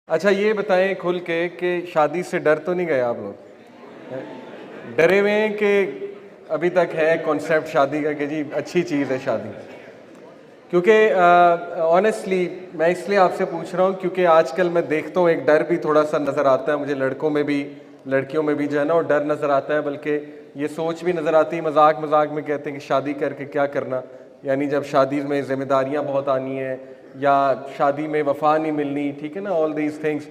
اچھا یہ بتائیں کھل کے کہ شادی سے ڈر تو نہیں گئے آپ لوگ؟ ڈرے ہوئے ہیں کہ ابھی تک ہے کانسیپٹ شادی کا کہ جی اچھی چیز ہے شادی؟ کیونکہ آنیسٹلی میں اس لیے آپ سے پوچھ رہا ہوں کیونکہ آج کل میں دیکھتا ہوں ایک ڈر بھی تھوڑا سا نظر آتا ہے مجھے، لڑکوں میں بھی لڑکیوں میں بھی جو ہے نا، اور ڈر نظر آتا ہے، بلکہ یہ سوچ بھی نظر آتی ہے، مذاق مذاق میں کہتے ہیں کہ شادی کر کے کیا کرنا، یعنی جب شادی میں ذمہ داریاں بہت آنی ہیں یا شادی میں وفا نہیں ملنی، ٹھیک ہے نا، آل دیز تھنگس۔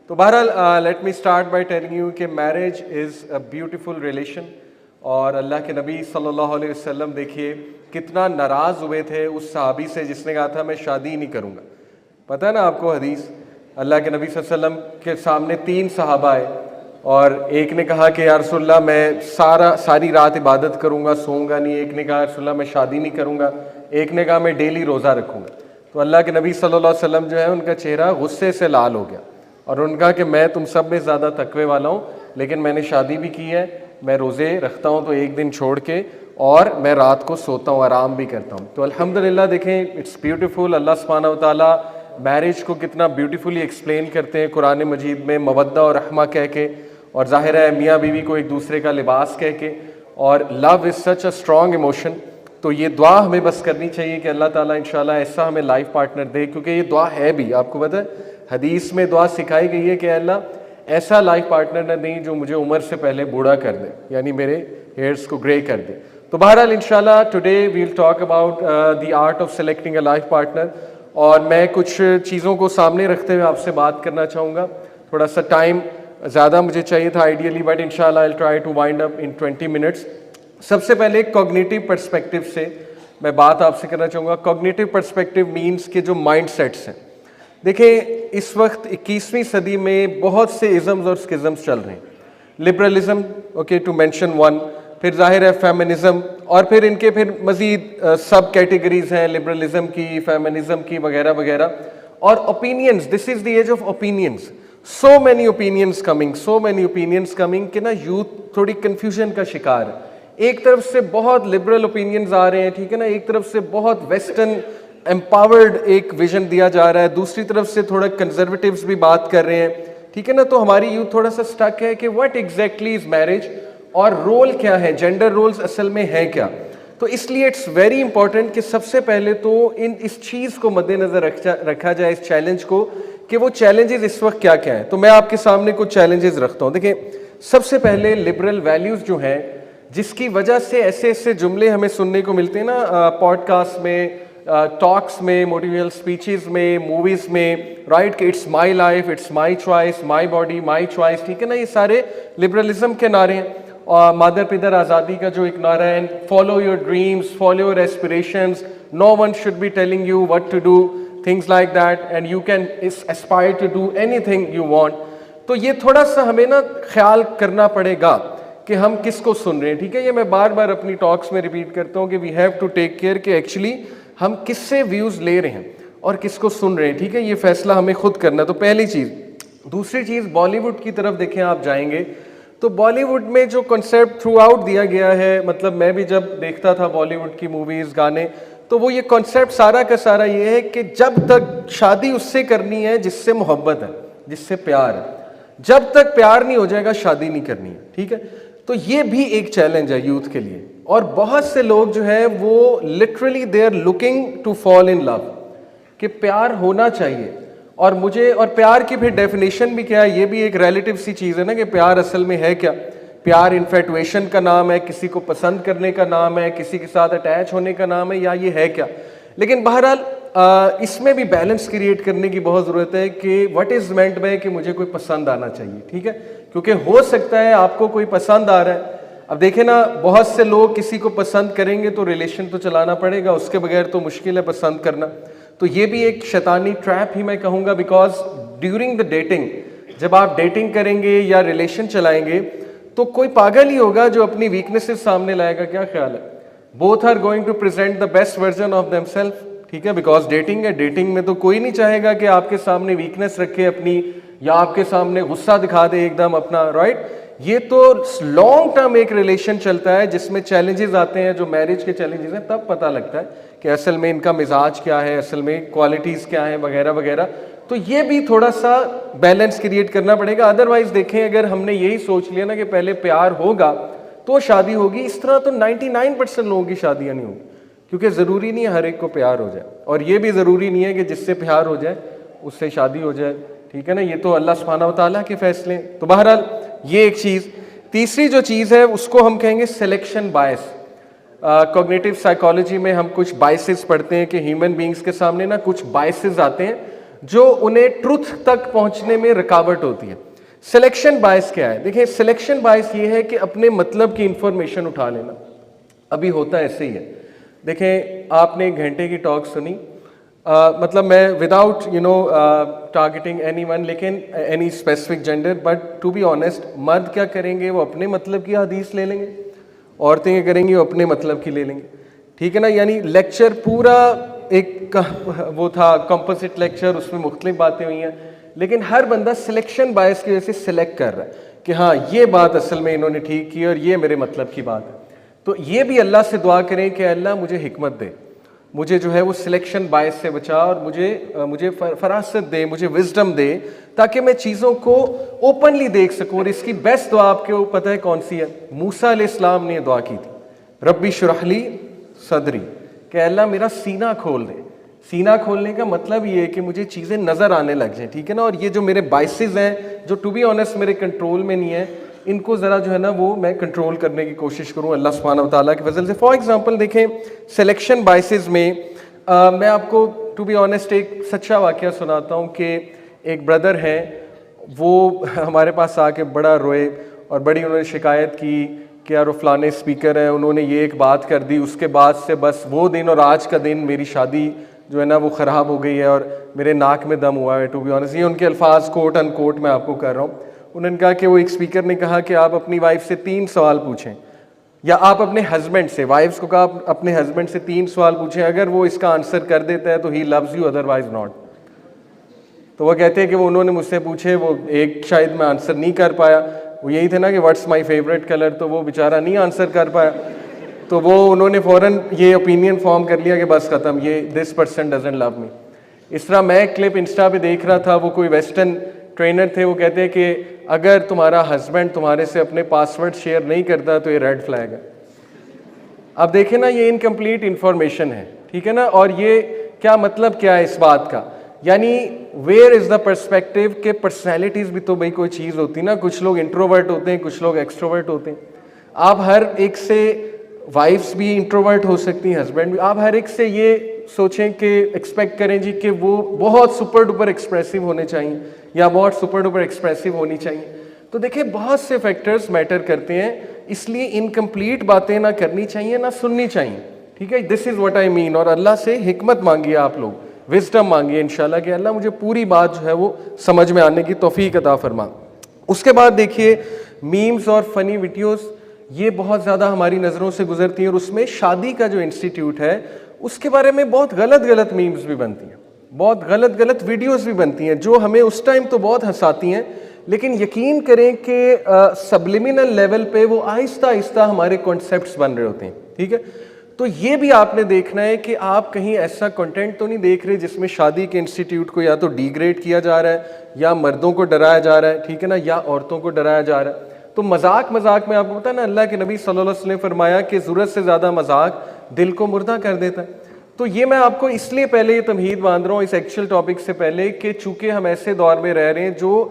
تو بہرحال let me start by telling you کہ marriage is a beautiful relation, اور اللہ کے نبی صلی اللہ علیہ وسلم دیکھیے کتنا ناراض ہوئے تھے اس صحابی سے جس نے کہا تھا میں شادی ہی نہیں کروں گا۔ پتہ ہے نا آپ کو حدیث، اللہ کے نبی صلی اللہ علیہ وسلم کے سامنے 3 صحابہ آئے، اور ایک نے کہا کہ یا رسول اللہ میں ساری رات عبادت کروں گا، سوؤں گا نہیں۔ ایک نے کہا یا رسول اللہ میں شادی نہیں کروں گا۔ ایک نے کہا میں ڈیلی روزہ رکھوں گا۔ تو اللہ کے نبی صلی اللہ علیہ وسلم جو ہے ان کا چہرہ غصے سے لال ہو گیا، اور ان کا کہ میں تم سب میں زیادہ تقوی والا ہوں، لیکن میں نے شادی بھی کی ہے، میں روزے رکھتا ہوں تو ایک دن چھوڑ کے، اور میں رات کو سوتا ہوں، آرام بھی کرتا ہوں۔ تو الحمدللہ دیکھیں اٹس بیوٹیفل، اللہ سبحانہ و تعالیٰ میرج کو کتنا بیوٹیفلی ایکسپلین کرتے ہیں قرآن مجید میں، مودہ اور رحمہ کہہ کے، اور ظاہر ہے میاں بیوی کو ایک دوسرے کا لباس کہہ کے، اور لو از سچ اے اسٹرانگ ایموشن۔ تو یہ دعا ہمیں بس کرنی چاہیے کہ اللہ تعالیٰ انشاءاللہ ایسا ہمیں لائف پارٹنر دے، کیونکہ یہ دعا ہے بھی، آپ کو پتہ ہے حدیث میں دعا سکھائی گئی ہے کہ اے اللہ ایسا لائف پارٹنر نہ دیں جو مجھے عمر سے پہلے بوڑھا کر دے، یعنی میرے ہیئرس کو گرے کر دے۔ تو بہرحال انشاءاللہ today we will talk about the art of selecting a life partner, اور میں کچھ چیزوں کو سامنے رکھتے ہوئے آپ سے بات کرنا چاہوں گا۔ تھوڑا سا ٹائم زیادہ مجھے چاہیے تھا آئیڈیلی، بٹ انشاءاللہ I'll try to wind up in 20 minutes۔ سب سے پہلے کوگنیٹو پرسپیکٹو سے میں بات آپ سے کرنا چاہوں گا۔ کوگنیٹو پرسپیکٹو مینس کہ جو مائنڈ سیٹس ہیں، دیکھیں اس وقت 21ویں صدی میں بہت سے ازمز اور اسکزمز چل رہے ہیں۔ Liberalism, okay to mention one, پھر ظاہر ہے فیمنزم، اور پھر ان کے پھر مزید سب کیٹیگریز ہیں لبرلزم کی، فیمنزم کی، وغیرہ وغیرہ، اور opinions, this is the age of opinions, so many opinions coming کہ نا یوتھ تھوڑی کنفیوژن کا شکار ہے۔ ایک طرف سے بہت لبرل اوپینینز آ رہے ہیں، ٹھیک ہے نا، ایک طرف سے بہت ویسٹرن امپاورڈ ایک ویژن دیا جا رہا ہے، دوسری طرف سے تھوڑا کنزرویٹیوز بھی بات کر رہے ہیں، ٹھیک ہے نا۔ تو ہماری یوتھ تھوڑا سا سٹک ہے کہ واٹ ایگزیکٹلی از میرج، اور رول کیا ہے، جینڈر رولز اصل میں ہیں کیا۔ تو اس لیے اٹس ویری امپورٹنٹ کہ سب سے پہلے تو اس چیز کو مد نظر رکھا جائے، اس چیلنج کو، کہ وہ چیلنجز اس وقت کیا کیا ہیں۔ تو میں آپ کے سامنے کچھ چیلنجز رکھتا ہوں۔ دیکھیں سب سے پہلے لبرل ویلیوز جو ہیں، جس کی وجہ سے ایسے ایسے جملے ہمیں سننے کو ملتے ہیں نا پوڈ کاسٹ میں، ٹاکس میں، موٹیویشنل اسپیچز میں، موویز میں، رائٹ، کہ it's my life, it's my choice, my body my choice, ٹھیک ہے نا، یہ سارے لبرلزم کے نعرے ہیں۔ اور مادر پدر آزادی کا جو ایک نعرہ ہے، follow your dreams, follow your aspirations, no one should be telling you what to do, things like that, and you can aspire to do anything you want۔ تو یہ تھوڑا سا ہمیں نا خیال کرنا پڑے گا کہ ہم کس کو سن رہے ہیں، ٹھیک ہے۔ یہ میں بار بار اپنی ٹاکس میں ریپیٹ کرتا ہوں کہ we have to take care کہ ایکچولی ہم کس سے ویوز لے رہے ہیں اور کس کو سن رہے ہیں، ٹھیک ہے، یہ فیصلہ ہمیں خود کرنا ہے۔ تو پہلی چیز۔ دوسری چیز، بالی ووڈ کی طرف دیکھیں آپ جائیں گے تو بالی ووڈ میں جو کنسیپٹ تھرو آؤٹ دیا گیا ہے، مطلب میں بھی جب دیکھتا تھا بالی ووڈ کی موویز، گانے، تو وہ یہ کنسیپٹ سارا کا سارا یہ ہے کہ جب تک شادی اس سے کرنی ہے جس سے محبت ہے، جس سے پیار ہے، جب تک پیار نہیں ہو جائے گا شادی نہیں کرنی ہے، ٹھیک ہے۔ تو یہ بھی ایک چیلنج ہے یوتھ کے لیے، اور بہت سے لوگ جو ہے وہ literally they are looking to fall in love, کہ پیار ہونا چاہیے، اور مجھے، اور پیار کی پھر ڈیفینیشن بھی کیا ہے، یہ بھی ایک ریلیٹیو سی چیز ہے نا کہ پیار اصل میں ہے کیا۔ پیار انفیٹویشن کا نام ہے، کسی کو پسند کرنے کا نام ہے، کسی کے ساتھ اٹیچ ہونے کا نام ہے، یا یہ ہے کیا۔ لیکن بہرحال اس میں بھی بیلنس کریٹ کرنے کی بہت ضرورت ہے کہ واٹ از مینٹ بائی کہ مجھے کوئی پسند آنا چاہیے، ٹھیک ہے، کیونکہ ہو سکتا ہے آپ کو کوئی پسند آ رہا ہے۔ اب دیکھیں نا، بہت سے لوگ کسی کو پسند کریں گے تو ریلیشن تو چلانا پڑے گا، اس کے بغیر تو مشکل ہے پسند کرنا۔ تو یہ بھی ایک شیطانی ٹریپ ہی میں کہوں گا، بیکاز ڈیورنگ دا ڈیٹنگ، جب آپ ڈیٹنگ کریں گے یا ریلیشن چلائیں گے تو کوئی پاگل ہی ہوگا جو اپنی ویکنیسز سامنے لائے گا، کیا خیال ہے؟ Both are going to present the best version of them self, ٹھیک ہے، بیکاز ڈیٹنگ ہے، ڈیٹنگ میں تو کوئی نہیں چاہے گا کہ آپ کے سامنے ویکنیس رکھے اپنی، یا آپ کے سامنے غصہ دکھا دے ایک دم اپنا، رائٹ۔ یہ تو لانگ ٹرم ایک ریلیشن چلتا ہے جس میں چیلنجز آتے ہیں، جو میرج کے چیلنجز ہیں، تب پتہ لگتا ہے کہ اصل میں ان کا مزاج کیا ہے، اصل میں کوالٹیز کیا ہیں، وغیرہ وغیرہ۔ تو یہ بھی تھوڑا سا بیلنس کریٹ کرنا پڑے گا. ادروائز دیکھیں اگر ہم نے یہی سوچ لیا نا کہ پہلے پیار ہوگا تو شادی ہوگی, اس طرح تو 99% لوگوں کی شادیاں نہیں ہوگی, کیونکہ ضروری نہیں ہے ہر ایک کو پیار ہو جائے, اور یہ بھی ضروری نہیں ہے کہ جس سے پیار ہو جائے اس سے شادی ہو جائے, ٹھیک ہے نا, یہ تو اللہ سبحانہ و تعالیٰ کے فیصلے. تو بہرحال یہ ایک چیز. تیسری جو چیز ہے اس کو ہم کہیں گے سلیکشن بائس. کوگنیٹو سائیکالوجی میں ہم کچھ بائسز پڑھتے ہیں کہ ہیومن بینگز کے سامنے نا کچھ بائسز آتے ہیں جو انہیں ٹروتھ تک پہنچنے میں رکاوٹ ہوتی ہے. سلیکشن بائس کیا ہے؟ دیکھیں سلیکشن بائس یہ ہے کہ اپنے مطلب کی انفارمیشن اٹھا لینا. ابھی ہوتا ایسے ہی ہے. دیکھیں آپ نے 1 گھنٹے کی ٹاک سنی, مطلب میں وداؤٹ ٹارگیٹنگ اینی ون, لیکن any specific gender, but to be honest مرد کیا کریں گے, وہ اپنے مطلب کی حدیث لے لیں گے, عورتیں کیا کریں گی, وہ اپنے مطلب کی لے لیں گے, ٹھیک ہے نا. یعنی لیکچر پورا ایک وہ تھا کمپوزٹ لیکچر, اس میں مختلف باتیں ہوئی ہیں, لیکن ہر بندہ سلیکشن بائس کی وجہ سے سلیکٹ کر رہا ہے کہ ہاں یہ بات اصل میں انہوں نے ٹھیک کی اور یہ میرے مطلب کی بات ہے. تو یہ بھی اللہ سے دعا کریں کہ اللہ مجھے حکمت دے, مجھے جو ہے وہ سلیکشن بائس سے بچا, اور مجھے فراست دے, مجھے وزڈم دے, تاکہ میں چیزوں کو اوپنلی دیکھ سکوں. اور اس کی بیسٹ دعا آپ کو پتہ ہے کون سی ہے؟ موسیٰ علیہ السلام نے یہ دعا کی تھی, ربی اشرح لی صدری, کہ اللہ میرا سینہ کھول دے. سینہ کھولنے کا مطلب یہ ہے کہ مجھے چیزیں نظر آنے لگ جائیں, ٹھیک ہے نا. اور یہ جو میرے بائسز ہیں جو ٹو بی آنیسٹ میرے کنٹرول میں نہیں ہے, ان کو ذرا جو ہے نا وہ میں کنٹرول کرنے کی کوشش کروں اللہ سبحانہ و تعالیٰ کے فضل سے. فار ایگزامپل دیکھیں سلیکشن بائسز میں میں آپ کو ٹو بی آنیسٹ ایک سچا واقعہ سناتا ہوں کہ ایک بردر ہیں, وہ ہمارے پاس آ کے بڑا روئے اور بڑی انہوں نے شکایت کی کہ یار وہ فلانے اسپیکر ہیں, انہوں نے یہ ایک بات کر دی, اس کے بعد سے بس وہ دن اور آج کا دن میری شادی جو ہے نا وہ خراب ہو گئی ہے اور میرے ناک میں دم ہوا ہے. ٹو بی آنیسٹ یہ ان کے الفاظ کوٹ ان کوٹ میں آپ کو کر رہا ہوں. انہوں نے کہا کہ وہ ایک اسپیکر نے کہا کہ آپ اپنی وائف سے 3 سوال پوچھیں, یا آپ اپنے ہسبینڈ سے, وائفس کو کہا آپ اپنے ہسبینڈ سے 3 سوال پوچھیں, اگر وہ اس کا آنسر کر دیتا ہے تو he loves you, otherwise not. تو وہ کہتے ہیں کہ وہ انہوں نے مجھ سے پوچھے, وہ ایک شاید میں آنسر نہیں کر پایا, وہ یہی تھے نا کہ واٹس مائی فیوریٹ کلر, تو وہ بیچارہ نہیں آنسر کر پایا. تو وہ انہوں نے فوراً یہ اوپینین فارم کر لیا کہ بس ختم, یہ دس پرسن ڈزنٹ لو می. اس طرح میں ایک کلپ انسٹا پہ دیکھ رہا تھا, وہ کوئی ویسٹرن ٹرینر تھے, وہ کہتے ہیں کہ اگر تمہارا ہسبینڈ تمہارے سے اپنے پاسورڈ شیئر نہیں کرتا تو یہ ریڈ فلیگ ہے. اب دیکھیں نا یہ انکمپلیٹ انفارمیشن ہے, ٹھیک ہے نا. اور یہ کیا مطلب کیا ہے اس بات کا, یعنی ویئر از دا پرسپیکٹیو کہ پرسنالٹیز بھی تو بھائی کوئی چیز ہوتی نا, کچھ لوگ انٹروورٹ ہوتے ہیں, کچھ لوگ ایکسٹروورٹ ہوتے ہیں. آپ ہر ایک سے, وائفس بھی انٹروورٹ ہو سکتی ہیں, ہسبینڈ بھی, آپ ہر ایک سے یہ سوچیں کہ ایکسپیکٹ کریں جی کہ وہ بہت سپر ڈوپر ایکسپریسو ہونے چاہیے یا بہت سپر ڈوپر ایکسپریسو ہونی چاہیے. تو دیکھیں بہت سے فیکٹرز میٹر کرتے ہیں, اس لیے انکمپلیٹ باتیں نہ کرنی چاہیے نہ سننی چاہیے, ٹھیک ہے. دس از واٹ آئی مین. اور اللہ سے حکمت مانگیے آپ لوگ, وزڈم مانگیے انشاءاللہ کہ اللہ مجھے پوری بات جو ہے وہ سمجھ میں آنے کی توفیق عطا فرما. اس کے بعد دیکھیے میمز اور فنی ویڈیوز, یہ بہت زیادہ ہماری نظروں سے گزرتی ہیں, اور اس میں شادی کا جو انسٹیٹیوٹ ہے اس کے بارے میں بہت غلط میمز بھی بنتی ہیں, بہت غلط ویڈیوز بھی بنتی ہیں جو ہمیں اس ٹائم تو بہت ہنساتی ہیں, لیکن یقین کریں کہ سبلیمینل لیول پہ وہ آہستہ آہستہ ہمارے کانسیپٹس بن رہے ہوتے ہیں, ٹھیک ہے. تو یہ بھی آپ نے دیکھنا ہے کہ آپ کہیں ایسا کنٹینٹ تو نہیں دیکھ رہے جس میں شادی کے انسٹیٹیوٹ کو یا تو ڈیگریڈ کیا جا رہا ہے, یا مردوں کو ڈرایا جا رہا ہے, ٹھیک ہے نا, یا عورتوں کو ڈرایا جا رہا ہے. تو مذاق میں آپ کو پتا ہے نا, اللہ کے نبی صلی اللہ علیہ وسلم نے فرمایا کہ ضرورت سے زیادہ مذاق دل کو مردہ کر دیتا ہے. تو یہ میں آپ کو اس لیے پہلے یہ تمہید باندھ رہا ہوں اس ایکچوئل ٹاپک سے پہلے کہ چونکہ ہم ایسے دور میں رہ رہے ہیں جو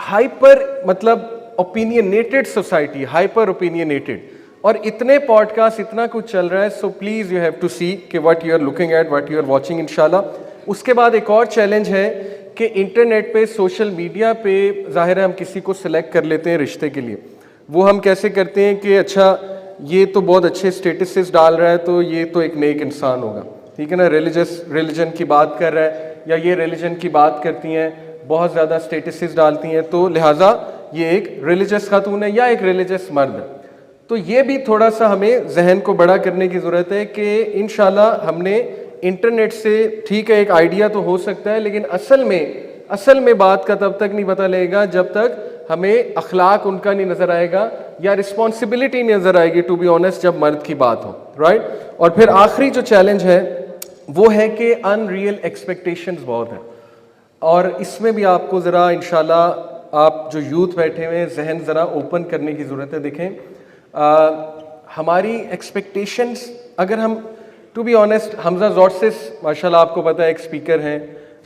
ہائپر مطلب اوپینینیٹڈ سوسائٹی, ہائپر اوپینینیٹڈ, اور اتنے پوڈ کاسٹ اتنا کچھ چل رہا ہے. So please you have to see کہ what you are looking at, what you are watching انشاءاللہ. اس کے بعد ایک اور چیلنج ہے کہ انٹرنیٹ پہ, سوشل میڈیا پہ ظاہر ہے ہم کسی کو سلیکٹ کر لیتے ہیں رشتے کے لیے. وہ ہم کیسے کرتے ہیں کہ اچھا یہ تو بہت اچھے اسٹیٹسز ڈال رہا ہے تو یہ تو ایک نیک انسان ہوگا, ٹھیک ہے نا, ریلیجن کی بات کر رہا ہے, یا یہ ریلیجن کی بات کرتی ہیں, بہت زیادہ اسٹیٹسز ڈالتی ہیں, تو لہٰذا یہ ایک ریلیجس خاتون ہے یا ایک ریلیجس مرد ہے. تو یہ بھی تھوڑا سا ہمیں ذہن کو بڑا کرنے کی ضرورت ہے کہ انشاءاللہ ہم نے انٹرنیٹ سے, ٹھیک ہے ایک آئیڈیا تو ہو سکتا ہے, لیکن اصل میں بات کا تب تک نہیں پتہ لگے گا جب تک ہمیں اخلاق ان کا نہیں نظر آئے گا یا رسپانسبلٹی نہیں نظر آئے گی, ٹو بی آنیسٹ, جب مرد کی بات ہو, رائٹ. اور پھر آخری جو چیلنج ہے وہ ہے کہ ان ریئل ایکسپیکٹیشنز بہت ہیں. اور اس میں بھی آپ کو ذرا انشاءاللہ آپ جو یوتھ بیٹھے ہوئے ہیں ذہن ذرا اوپن کرنے کی ضرورت ہے. دیکھیں ہماری ایکسپیکٹیشنز اگر ہم ٹو بی آنیسٹ حمزہ زورسس ماشاءاللہ آپ کو پتہ ہے ایک اسپیکر ہیں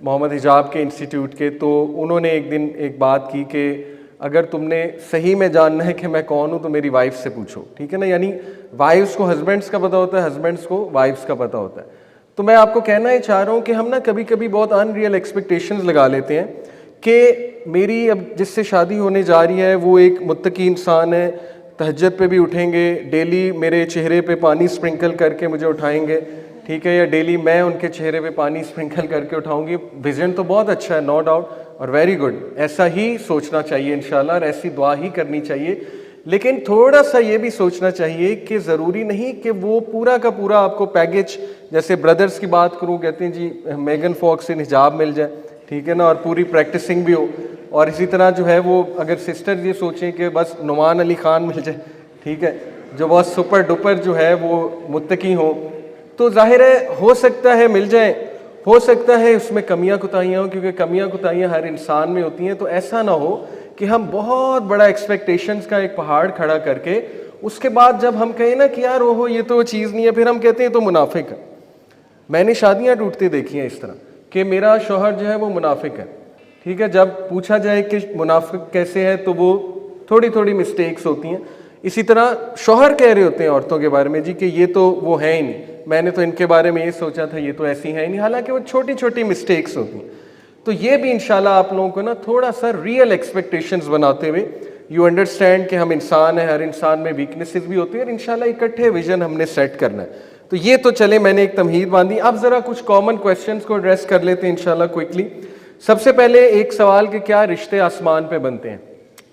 محمد حجاب کے انسٹیٹیوٹ کے, تو انہوں نے ایک دن ایک بات کی کہ اگر تم نے صحیح میں جاننا ہے کہ میں کون ہوں تو میری وائف سے پوچھو, ٹھیک ہے نا. یعنی وائفس کو ہسبینڈس کا پتہ ہوتا ہے, ہسبینڈس کو وائفس کا پتہ ہوتا ہے. تو میں آپ کو کہنا یہ چاہ رہا ہوں کہ ہم نا کبھی کبھی بہت ان ریئل ایکسپیکٹیشنز لگا لیتے ہیں کہ میری اب جس سے شادی ہونے جا رہی ہے وہ ایک متقی انسان ہے, تہجد پہ بھی اٹھیں گے, ڈیلی میرے چہرے پہ پانی اسپرنکل کر کے مجھے اٹھائیں گے, ٹھیک ہے, یا ڈیلی میں ان کے چہرے پہ پانی اسپرنکل کر کے اٹھاؤں گی. ویژن تو بہت اچھا ہے, نو ڈاؤٹ, اور ویری گڈ, ایسا ہی سوچنا چاہیے انشاءاللہ, اور ایسی دعا ہی کرنی چاہیے. لیکن تھوڑا سا یہ بھی سوچنا چاہیے کہ ضروری نہیں کہ وہ پورا کا پورا آپ کو پیکج, جیسے بردرز کی بات کروں, کہتے ہیں جی میگن فاکس سے حجاب مل جائے, ٹھیک ہے نا, اور پوری پریکٹسنگ بھی ہو. اور اسی طرح جو ہے وہ اگر سسٹر یہ سوچیں کہ بس نعمان علی خان مل جائے, ٹھیک ہے, جو بہت سپر ڈپر جو ہے وہ متقی ہوں, تو ظاہر ہے ہو سکتا ہے مل جائیں, ہو سکتا ہے اس میں کمیاں کوتاہیاں ہوں, کیونکہ کمیاں کوتاہیاں ہر انسان میں ہوتی ہیں. تو ایسا نہ ہو کہ ہم بہت بڑا ایکسپیکٹیشنز کا ایک پہاڑ کھڑا کر کے اس کے بعد جب ہم کہیں نا کہ یار اوہو یہ تو چیز نہیں ہے, پھر ہم کہتے ہیں تو منافق ہے. میں نے شادیاں ٹوٹتی دیکھی ہیں اس طرح کہ میرا شوہر جو ہے وہ منافق ہے, ٹھیک ہے. جب پوچھا جائے کہ منافق کیسے ہے تو وہ تھوڑی تھوڑی مسٹیکس ہوتی ہیں. اسی طرح شوہر کہہ رہے ہوتے ہیں عورتوں کے بارے میں جی کہ یہ تو وہ ہے ہی نہیں, میں نے تو ان کے بارے میں یہ سوچا تھا, یہ تو ایسی ہے ہی نہیں, حالانکہ وہ چھوٹی چھوٹی مسٹیکس ہوتی ہیں. تو یہ بھی انشاءاللہ آپ لوگوں کو نا تھوڑا سا ریئل ایکسپیکٹیشنز بناتے ہوئے یو انڈرسٹینڈ کہ ہم انسان ہیں, ہر انسان میں ویکنیسز بھی ہوتی ہیں, اور انشاءاللہ اکٹھے ویژن ہم نے سیٹ کرنا ہے. تو یہ تو چلے میں نے ایک تمہید باندھی. اب ذرا کچھ کامن کویسچنز کو ایڈریس کر لیتے ہیں انشاءاللہ کوئکلی. سب سے پہلے ایک سوال کہ کیا رشتے آسمان پہ بنتے ہیں,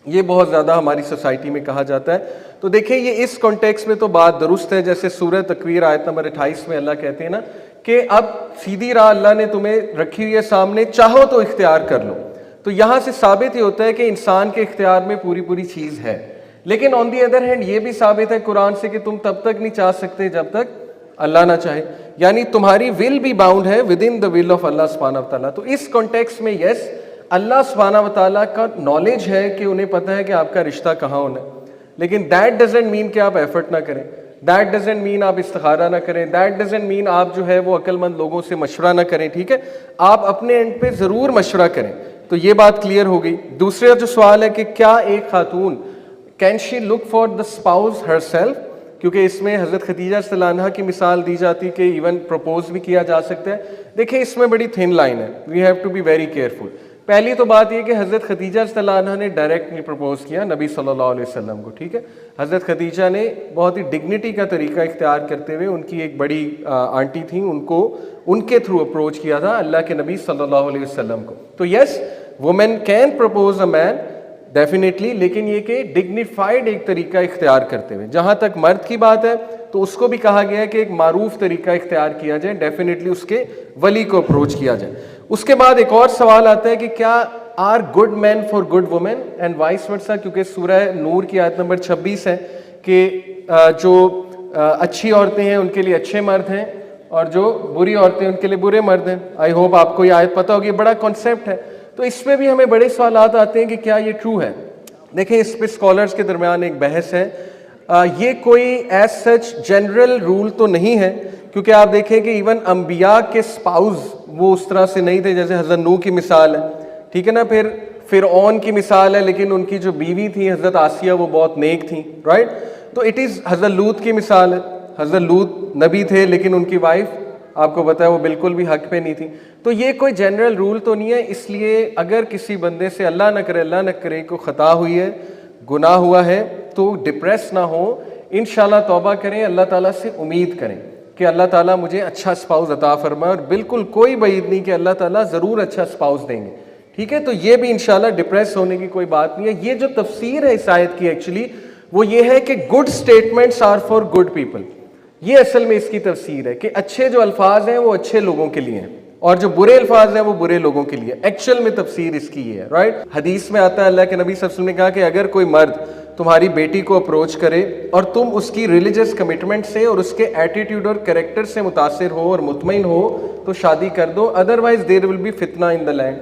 یہ بہت زیادہ ہماری سوسائٹی میں کہا جاتا ہے. تو دیکھیں یہ اس کانٹیکس میں تو بات درست ہے, جیسے سورہ تکویر آیت نمبر 28 میں اللہ کہتے ہیں نا کہ اب سیدھی راہ اللہ نے تمہیں رکھی ہوئی ہے سامنے, چاہو تو اختیار کر لو. تو یہاں سے ثابت یہ ہوتا ہے کہ انسان کے اختیار میں پوری پوری چیز ہے. لیکن آن دی ادر ہینڈ یہ بھی ثابت ہے قرآن سے کہ تم تب تک نہیں چاہ سکتے جب تک اللہ نہ چاہے, یعنی تمہاری ول بھی باؤنڈ ہے with in the will of اللہ سبحانہ و تعالیٰ. تو اس کانٹیکس میں یس اللہ سبحانہ و تعالیٰ کا نالج ہے کہ انہیں پتہ ہے کہ آپ کا رشتہ کہاں ہونا ہے, لیکن دیٹ ڈزنٹ مین کہ آپ ایفرٹ نہ کریں, دیٹ ڈزنٹ مین آپ استخارہ نہ کریں, دیٹ ڈزنٹ مین آپ جو ہے وہ عقل مند لوگوں سے مشورہ نہ کریں, ٹھیک ہے. آپ اپنے اینڈ پہ ضرور مشورہ کریں. تو یہ بات کلیئر ہو گئی. دوسرا جو سوال ہے کہ کیا ایک خاتون can she look for the spouse herself, کیونکہ اس میں حضرت خدیجہ رضی اللہ عنہا کی مثال دی جاتی کہ ایون پروپوز بھی کیا جا سکتا ہے. دیکھیں اس میں بڑی تھن لائن ہے, we have to be very careful. پہلی تو بات یہ کہ حضرت خدیجہ رضی اللہ عنہا نے ڈائریکٹ نہیں پروپوز کیا نبی صلی اللہ علیہ وسلم کو, ٹھیک ہے. حضرت خدیجہ نے بہت ہی ڈگنیٹی کا طریقہ اختیار کرتے ہوئے, ان کی ایک بڑی آنٹی تھیں, ان کو ان کے تھرو اپروچ کیا تھا اللہ کے نبی صلی اللہ علیہ وسلم کو. تو yes woman can propose a man definitely, لیکن یہ کہ ڈگنیفائڈ ایک طریقہ اختیار کرتے ہوئے. جہاں تک مرد کی بات ہے تو اس کو بھی کہا گیا ہے کہ ایک معروف طریقہ اختیار کیا جائے, ڈیفینیٹلی اس کے ولی کو اپروچ کیا جائے. اس کے بعد ایک اور سوال آتا ہے کہ کیا are good men for good women and vice versa, کیونکہ سورہ نور کی آیت نمبر 26 ہے کہ جو اچھی عورتیں ہیں ان کے لیے اچھے مرد ہیں, اور جو بری عورتیں ان کے لیے برے مرد ہیں. آئی ہوپ آپ کو یہ آیت پتہ ہوگی, بڑا کانسیپٹ ہے. تو اس میں بھی ہمیں بڑے سوالات آتے ہیں کہ کیا یہ ٹرو ہے. دیکھیں اس پہ اسکالرس کے درمیان ایک بحث ہے. یہ کوئی ایز سچ جنرل رول تو نہیں ہے, کیونکہ آپ دیکھیں کہ ایون انبیاء کے سپاؤز وہ اس طرح سے نہیں تھے, جیسے حضرت نوح کی مثال ہے, ٹھیک ہے نا. پھر فرعون کی مثال ہے, لیکن ان کی جو بیوی تھی حضرت آسیہ وہ بہت نیک تھیں, رائٹ. تو اٹ از حضرت لوط کی مثال ہے, حضرت لوط نبی تھے لیکن ان کی وائف آپ کو پتہ ہے وہ بالکل بھی حق پہ نہیں تھی. تو یہ کوئی جنرل رول تو نہیں ہے. اس لیے اگر کسی بندے سے اللہ نہ کرے کوئی خطا ہوئی ہے, گناہ ہوا ہے, تو ڈپریس نہ ہو, انشاءاللہ توبہ کریں, اللہ تعالیٰ سے امید کریں کہ اللہ تعالیٰ مجھے اچھا اسپاؤز عطا فرمائے, اور بالکل کوئی بعید نہیں کہ اللہ تعالیٰ ضرور اچھا اسپاؤز دیں گے, ٹھیک ہے. تو یہ بھی انشاءاللہ ڈپریس ہونے کی کوئی بات نہیں ہے. یہ جو تفسیر ہے اس آیت کی ایکچولی وہ یہ ہے کہ good statements are for good people. یہ اصل میں اس کی تفسیر ہے کہ اچھے جو الفاظ ہیں وہ اچھے لوگوں کے لیے ہیں, اور جو برے الفاظ ہیں وہ برے لوگوں کے لیے. ایکچوئل میں تفسیر اس کی یہ ہے, رائٹ. حدیث میں آتا ہے اللہ کے نبی صلی اللہ علیہ وسلم نے کہا کہ اگر کوئی مرد تمہاری بیٹی کو اپروچ کرے اور تم اس کی ریلیجس کمٹمنٹ سے اور اس کے ایٹیٹیوڈ اور کریکٹر سے متاثر ہو اور مطمئن ہو تو شادی کر دو, ادروائز دیر ول بی فتنہ ان دا لینڈ.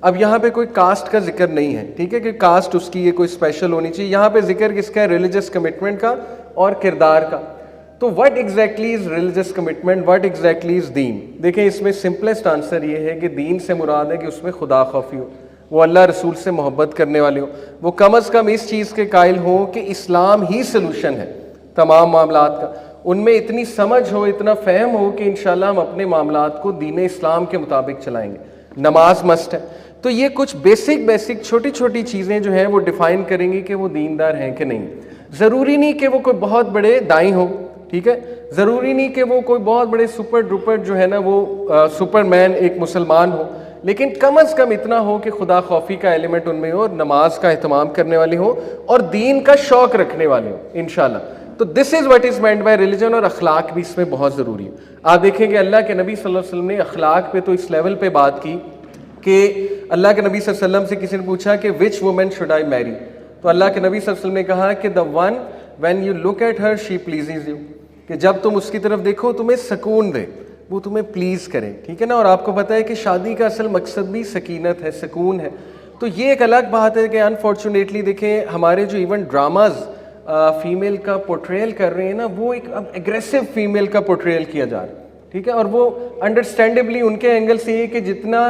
اب یہاں پہ کوئی کاسٹ کا ذکر نہیں ہے, ٹھیک ہے, کہ کاسٹ اس کی یہ کوئی اسپیشل ہونی چاہیے. یہاں پہ ذکر کس کا ہے؟ ریلیجس کمٹمنٹ کا اور کردار کا. تو what exactly is religious commitment, what exactly is دین؟ دیکھیں اس میں سمپلسٹ آنسر یہ ہے کہ دین سے مراد ہے کہ اس میں خدا خوفی ہو, وہ اللہ رسول سے محبت کرنے والے ہوں, وہ کم از کم اس چیز کے قائل ہوں کہ اسلام ہی سلوشن ہے تمام معاملات کا, ان میں اتنی سمجھ ہو, اتنا فہم ہو کہ انشاءاللہ ہم اپنے معاملات کو دین اسلام کے مطابق چلائیں گے. نماز مسٹ ہے. تو یہ کچھ بیسک چھوٹی چھوٹی چیزیں جو ہیں وہ ڈیفائن کریں گی کہ وہ دیندار ہیں کہ نہیں. ضروری نہیں کہ وہ کوئی بہت بڑے دائیں ہوں, ٹھیک ہے, ضروری نہیں کہ وہ کوئی بہت بڑے سپر ڈوپر جو ہے نا وہ سپر مین ایک مسلمان ہو, لیکن کم از کم اتنا ہو کہ خدا خوفی کا ایلیمنٹ ان میں ہو, اور نماز کا اہتمام کرنے والے ہوں, اور دین کا شوق رکھنے والے ہوں انشاءاللہ. تو this is what is meant by religion, اور اخلاق بھی اس میں بہت ضروری ہے. آپ دیکھیں کہ اللہ کے نبی صلی اللہ علیہ وسلم نے اخلاق پہ تو اس لیول پہ بات کی کہ اللہ کے نبی صلی اللہ علیہ وسلم سے کسی نے پوچھا کہ وچ وومن شوڈ آئی میری, تو اللہ کے نبی صلی اللہ علیہ وسلم نے کہا کہ the one when you look at her she pleases you, کہ جب تم اس کی طرف دیکھو تمہیں سکون دے, وہ تمہیں پلیز کرے, ٹھیک ہے نا. اور آپ کو پتہ ہے کہ شادی کا اصل مقصد بھی سکینت ہے, سکون ہے. تو یہ ایک الگ بات ہے کہ انفارچونیٹلی دیکھیں ہمارے جو ایون ڈراماز فیمیل کا پورٹریل کر رہے ہیں نا, وہ ایک اب ایگریسو فیمیل کا پورٹریل کیا جا رہا ہے, ٹھیک ہے. اور وہ انڈرسٹینڈیبلی ان کے اینگل سے یہ کہ جتنا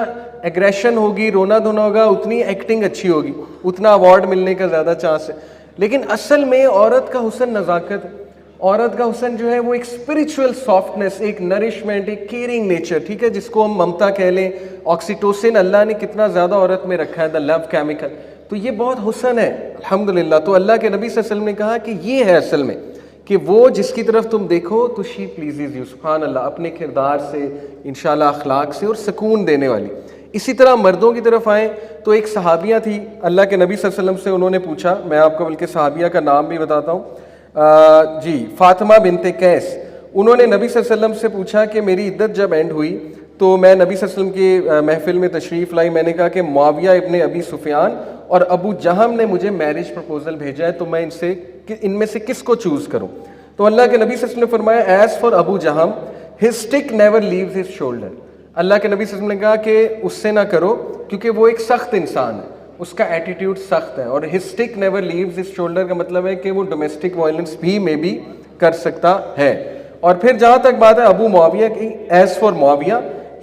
ایگریشن ہوگی, رونا دھونا ہوگا, اتنی ایکٹنگ اچھی ہوگی, اتنا ایوارڈ ملنے کا زیادہ چانس ہے. لیکن اصل میں عورت کا حسن نزاکت ہے, عورت کا حسن جو ہے وہ ایک اسپرچوئل سافٹنس, ایک نرشمنٹ, ایک کیئرنگ نیچر, ٹھیک ہے, جس کو ہم ممتا کہہ لیں. آکسیٹوسن اللہ نے کتنا زیادہ عورت میں رکھا ہے, دا لو کیمیکل. تو یہ بہت حسن ہے الحمدللہ. تو اللہ کے نبی صلی اللہ علیہ وسلم نے کہا کہ یہ ہے اصل میں کہ وہ جس کی طرف تم دیکھو تو شی پلیزز یو, سبحان اللہ, اپنے کردار سے انشاءاللہ, اخلاق سے, اور سکون دینے والی. اسی طرح مردوں کی طرف آئیں تو ایک صحابیہ تھی اللہ کے نبی صلی اللہ علیہ وسلم سے, انہوں نے پوچھا, میں آپ کو بلکہ صحابیہ کا نام بھی بتاتا ہوں, جی فاطمہ بنت قیس. انہوں نے نبی صلی اللہ علیہ وسلم سے پوچھا کہ میری عدت جب اینڈ ہوئی تو میں نبی صلی اللہ علیہ وسلم کی محفل میں تشریف لائی, میں نے کہا کہ معاویہ ابن ابی سفیان اور ابو جہم نے مجھے میرج پرپوزل بھیجا ہے, تو میں ان میں سے کس کو چوز کروں؟ تو اللہ کے نبی صلی اللہ علیہ وسلم نے فرمایا as for Abu Jahm his stick never leaves his shoulder. Allah کے نبی صلی اللہ علیہ وسلم نے کہا کہ اس سے نہ کرو کیونکہ وہ ایک سخت انسان ہے, اس کا ایٹیٹیوڈ سخت ہے. اور his stick never leaves his shoulder کا مطلب ہے کہ وہ ڈومیسٹک وائلنس بھی میں بھی کر سکتا ہے. اور پھر جہاں تک بات ہے ابو معاویہ کی, as far Muawiya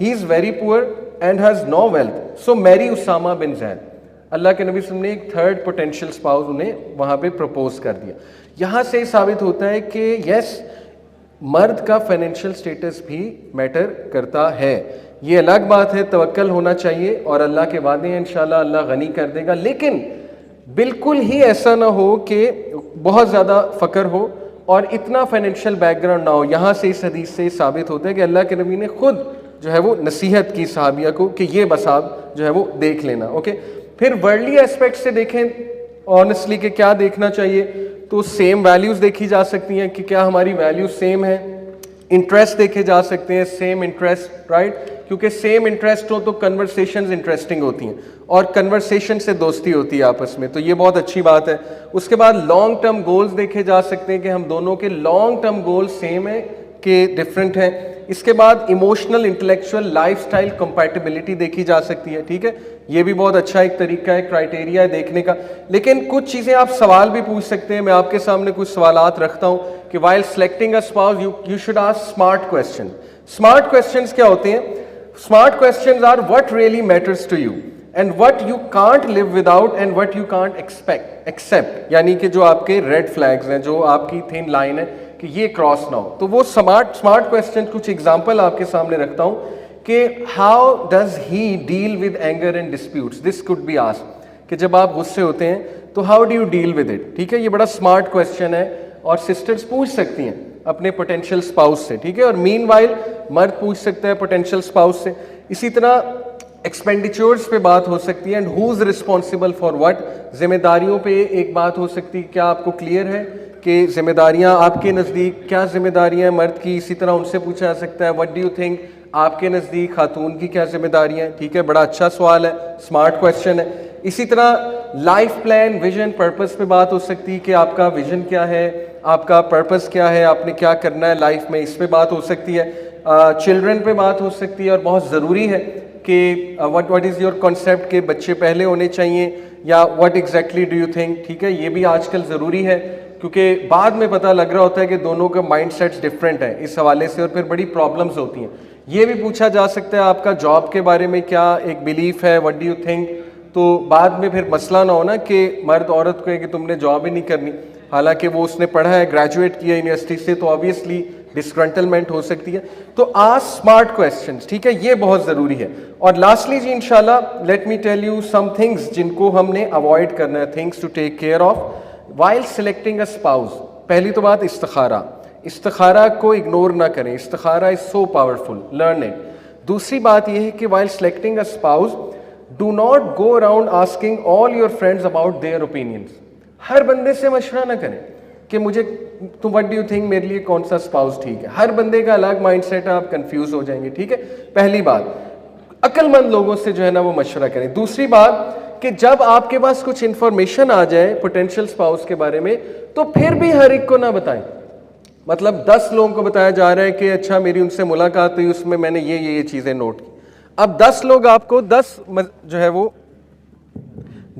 he is very poor and has no wealth so میری اسامہ بن زید. اللہ کے نبی صلی اللہ علیہ وسلم نے ایک تھرڈ پوٹینشیل اسپاؤس انہیں وہاں پہ پروپوز کر دیا. یہاں سے ثابت ہوتا ہے کہ یس, مرد کا فائنینشیل سٹیٹس بھی میٹر کرتا ہے. یہ الگ بات ہے, توکل ہونا چاہیے, اور اللہ کے وعدے ہیں انشاءاللہ اللہ غنی کر دے گا, لیکن بالکل ہی ایسا نہ ہو کہ بہت زیادہ فقر ہو اور اتنا فائنینشیل بیک گراؤنڈ نہ ہو. یہاں سے اس حدیث سے ثابت ہوتا ہے کہ اللہ کے نبی نے خود جو ہے وہ نصیحت کی صحابیہ کو کہ یہ بس آپ جو ہے وہ دیکھ لینا. اوکے, پھر ورلڈلی اسپیکٹ سے دیکھیں آنیسٹلی کہ کیا دیکھنا چاہیے, تو سیم ویلیوز دیکھی جا سکتی ہیں کہ کیا ہماری ویلیوز سیم ہیں. انٹرسٹ دیکھے جا سکتے ہیں, سیم انٹرسٹ, رائٹ, کیونکہ سیم انٹرسٹ ہو تو کنورسیشنز انٹرسٹنگ ہوتی ہیں, اور کنورسیشن سے دوستی ہوتی ہے آپس میں, تو یہ بہت اچھی بات ہے. اس کے بعد لانگ ٹرم گولز دیکھے جا سکتے ہیں کہ ہم دونوں کے لانگ ٹرم گولز سیم ہیں کہ ڈفرینٹ ہیں. اس کے بعد emotional intellectual life style compatibility دیکھی جا سکتی ہے, ٹھیک ہے, یہ بھی بہت اچھا ایک طریقہ ہے, کرائٹیریا ہے دیکھنے کا. لیکن کچھ چیزیں آپ سوال بھی پوچھ سکتے ہیں, میں آپ کے سامنے کچھ سوالات رکھتا ہوں کہ while selecting a spouse you should ask smart questions. Smart questions کیا ہوتے ہیں؟ Smart questions are what really matters to you and what you can't live without and what you can't accept, یعنی کہ جو آپ کے ریڈ فلیگز ہیں, جو آپ کی تھن لائن ہے کہ یہ کراس نہ ہو. تو وہ smart questions کچھ ایگزامپل آپ کے سامنے رکھتا ہوں کہ how does he deal with anger and disputes. This could be asked کہ جب آپ غصے ہوتے ہیں تو how do you deal with it, ٹھیک ہے, یہ بڑا smart question ہے, اور سسٹرز پوچھ سکتی ہیں اپنے پوٹینشیل اسپاؤس سے, ٹھیک ہے, اور مین وائل مرد پوچھ سکتا ہے پوٹینشیل اسپاؤس سے. اسی طرح ایکسپینڈیچرز پہ بات ہو سکتی ہے, and who is responsible for what, ذمہ داریوں پہ ایک بات ہو سکتی ہے, کیا آپ کو کلیئر ہے کہ ذمہ داریاں آپ کے نزدیک کیا ذمہ داریاں ہیں مرد کی. اسی طرح ان سے پوچھا جا سکتا ہے وٹ ڈو یو تھنک, آپ کے نزدیک خاتون کی کیا ذمہ داریاں ہیں, ٹھیک ہے, بڑا اچھا سوال ہے, اسمارٹ کویشچن ہے. اسی طرح لائف پلان, ویژن, پرپس پہ بات ہو سکتی ہے کہ آپ کا ویژن کیا ہے, آپ کا پرپس کیا ہے, آپ نے کیا کرنا ہے لائف میں, اس پہ بات ہو سکتی ہے. چلڈرن پہ بات ہو سکتی ہے, اور بہت ضروری ہے کہ what is your concept کہ بچے پہلے ہونے چاہیے یا what exactly do you think, ٹھیک ہے. یہ بھی آج کل ضروری ہے کیونکہ بعد میں پتہ لگ رہا ہوتا ہے کہ دونوں کا مائنڈ سیٹس ڈفرینٹ ہیں اس حوالے سے اور پھر بڑی پرابلمز ہوتی ہیں. یہ بھی پوچھا جا سکتا ہے آپ کا جاب کے بارے میں کیا ایک بلیف ہے, what do you think, تو بعد میں پھر مسئلہ نہ ہونا کہ مرد عورت کو ہے کہ تم نے جاب ہی نہیں کرنی, حالانکہ وہ اس نے پڑھا ہے, گریجویٹ کیا یونیورسٹی سے, تو آبویسلی ڈسگرنٹلمنٹ ہو سکتی ہے. تو آسک اسمارٹ کویسچنس, ٹھیک ہے, یہ بہت ضروری ہے. اور لاسٹلی جی انشاءاللہ let me tell you some things جن کو ہم نے اوائڈ کرنا ہے, things to take care of while selecting a spouse. پہلی تو بات استخارہ, استخارہ کو اگنور نہ کریں, استخارہ is so powerful, learn it. دوسری بات یہ ہے کہ while selecting a spouse do not go around asking all your friends about their opinions. ہر بندے سے مشورہ نہ کریں کہ مجھے تم وٹ ڈو یو تھنک میرے لیے کون سا اسپاؤس ٹھیک ہے. ہر بندے کا الگ مائنڈ سیٹ ہے, آپ کنفیوز ہو جائیں گے, ٹھیک ہے. پہلی بات, عقل مند لوگوں سے جو ہے نا وہ مشورہ کریں. دوسری بات کہ جب آپ کے پاس کچھ انفارمیشن آ جائے پوٹینشیل اسپاؤس کے بارے میں تو پھر بھی ہر ایک کو نہ بتائیں. مطلب 10 لوگوں کو بتایا جا رہا ہے کہ اچھا میری ان سے ملاقات ہوئی, اس میں میں نے یہ چیزیں نوٹ کی. اب 10 لوگ آپ کو 10 جو ہے وہ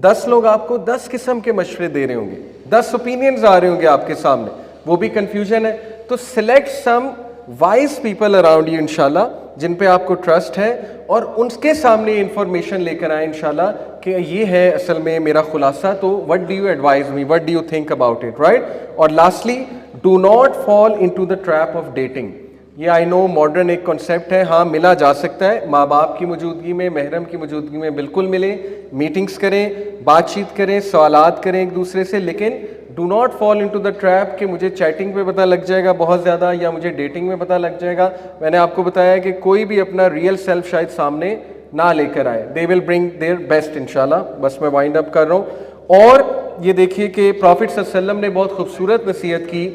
10 لوگ آپ کو 10 قسم کے مشورے دے رہے ہوں گے, 10 اوپینینز آ رہے ہوں گے آپ کے سامنے, وہ بھی کنفیوژن ہے. تو select some wise people around you انشاءاللہ جن پہ آپ کو ٹرسٹ ہے, اور ان کے سامنے انفارمیشن لے کر آئیں انشاءاللہ کہ یہ ہے اصل میں میرا خلاصہ, تو what do you advise me, what do you think about it, right. اور lastly do not fall into the trap of dating. یہ آئی نو ماڈرن ایک کنسیپٹ ہے, ہاں ملا جا سکتا ہے, ماں باپ کی موجودگی میں, محرم کی موجودگی میں بالکل ملیں, میٹنگز کریں, بات چیت کریں, سوالات کریں ایک دوسرے سے, لیکن do not fall into the trap کہ مجھے چیٹنگ پہ پتہ لگ جائے گا بہت زیادہ یا مجھے ڈیٹنگ میں پتہ لگ جائے گا. میں نے آپ کو بتایا کہ کوئی بھی اپنا ریئل سیلف شاید سامنے نہ لے کر آئے, دے ول برنگ دیئر بیسٹ انشاءاللہ. بس میں وائنڈ اپ کر رہا ہوں. اور یہ دیکھیے کہ پروفٹ صلی اللہ علیہ وسلم نے بہت خوبصورت نصیحت کی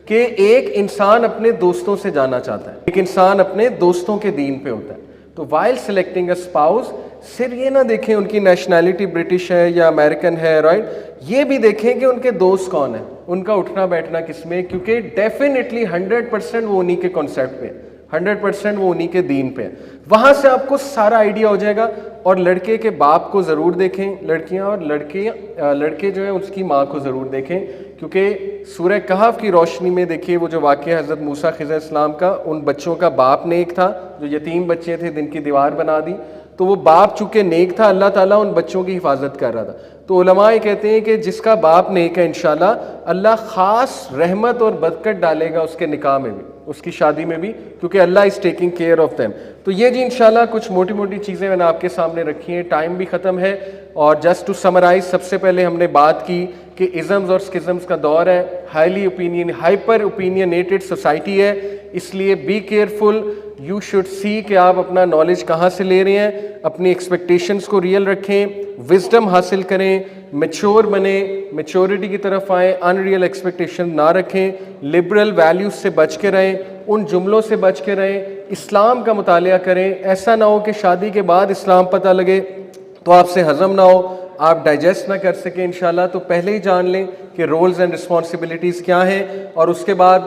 کہ ایک انسان اپنے دوستوں سے جانا چاہتا ہے, ایک انسان اپنے دوستوں کے دین پہ ہوتا ہے. تو وائل سلیکٹنگ اے اسپاؤس صرف یہ نہ دیکھیں ان کی نیشنلٹی برٹش ہے یا امریکن ہے, رائٹ, یہ بھی دیکھیں کہ ان کے دوست کون ہیں, ان کا اٹھنا بیٹھنا کس میں, کیونکہ ڈیفینیٹلی 100% وہ انہی کے کانسیپٹ پہ, 100% وہ انہی کے دین پہ. وہاں سے آپ کو سارا آئیڈیا ہو جائے گا. اور لڑکے کے باپ کو ضرور دیکھیں لڑکیاں, اور لڑکے جو ہیں اس کی ماں کو ضرور دیکھیں, کیونکہ سورہ کہف کی روشنی میں دیکھیے وہ جو واقعہ حضرت موسیٰ خضر السلام کا, ان بچوں کا باپ نیک تھا جو یتیم بچے تھے جن کی دیوار بنا دی, تو وہ باپ چونکہ نیک تھا اللہ تعالیٰ ان بچوں کی حفاظت کر رہا تھا. تو علماء یہ کہتے ہیں کہ جس کا باپ نیک ہے انشاءاللہ اللہ خاص رحمت اور برکت ڈالے گا اس کے نکاح میں بھی, اس کی شادی میں بھی, کیونکہ Allah is taking care of them. تو یہ جی انشاءاللہ کچھ موٹی موٹی چیزیں میں نے آپ کے سامنے رکھی ہیں, ٹائم بھی ختم ہے. اور جسٹ ٹو سمرائز, سب سے پہلے ہم نے بات کی کہ ازمز اور اسکزمز کا دور ہے, ہائپر اوپینینیٹڈ سوسائٹی ہے, اس لیے be careful, you should see کہ آپ اپنا نالج کہاں سے لے رہے ہیں, اپنی ایکسپیکٹیشنز کو ریئل رکھیں, وزڈم حاصل کریں, میچور بنیں, میچورٹی کی طرف آئیں, ان ریئل ایکسپیکٹیشن نہ رکھیں, لبرل ویلیوز سے بچ کے رہیں, ان جملوں سے بچ کے رہیں, اسلام کا مطالعہ کریں. ایسا نہ ہو کہ شادی کے بعد اسلام پتہ لگے تو آپ سے ہضم نہ ہو, آپ ڈائجسٹ نہ کر سکیں انشاءاللہ. تو پہلے ہی جان لیں کہ رولز اینڈ رسپانسبلٹیز کیا ہیں, اور اس کے بعد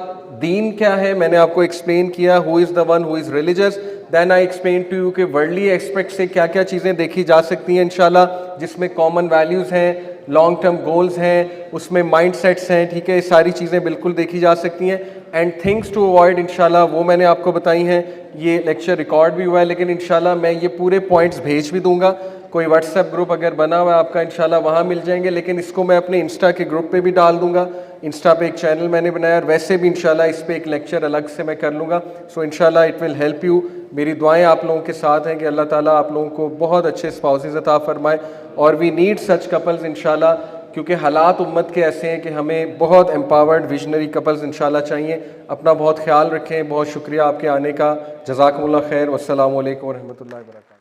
دین کیا ہے. میں نے آپ کو ایکسپلین کیا who is the one who is religious. Then I explain to you کہ ورلڈلی ایسپیکٹ سے کیا کیا چیزیں دیکھی جا سکتی ہیں انشاءاللہ, جس میں کامن ویلیوز ہیں, لانگ ٹرم گولز ہیں, اس میں مائنڈ سیٹس ہیں, ٹھیک ہے, ساری چیزیں بالکل دیکھی جا سکتی ہیں. اینڈ تھنگس ٹو اوائڈ انشاءاللہ وہ میں نے آپ کو بتائی ہیں. یہ لیکچر ریکارڈ بھی ہوا ہے, لیکن انشاءاللہ میں یہ پورے پوائنٹس بھیج بھی دوں گا. کوئی واٹس ایپ گروپ اگر بنا ہوا ہے آپ کا انشاءاللہ وہاں مل جائیں گے, لیکن اس کو میں اپنے انسٹا کے گروپ پہ بھی ڈال دوں گا. انسٹا پہ ایک چینل میں نے بنایا, اور ویسے بھی انشاءاللہ اس پہ ایک لیکچر الگ سے میں کر لوں گا. سو انشاءاللہ اٹ ول ہیلپ یو. میری دعائیں آپ لوگوں کے ساتھ ہیں کہ اللہ تعالیٰ آپ لوگوں کو بہت اچھے اسپاؤسز عطا فرمائے, اور وی نیڈ سچ کپلز انشاءاللہ, کیونکہ حالات امت کے ایسے ہیں کہ ہمیں بہت امپاورڈ ویژنری کپلز انشاءاللہ چاہیے. اپنا بہت خیال رکھیں. بہت شکریہ آپ کے آنے کا. جزاکم اللہ خیر. والسلام علیکم ورحمۃ اللہ وبرکاتہ.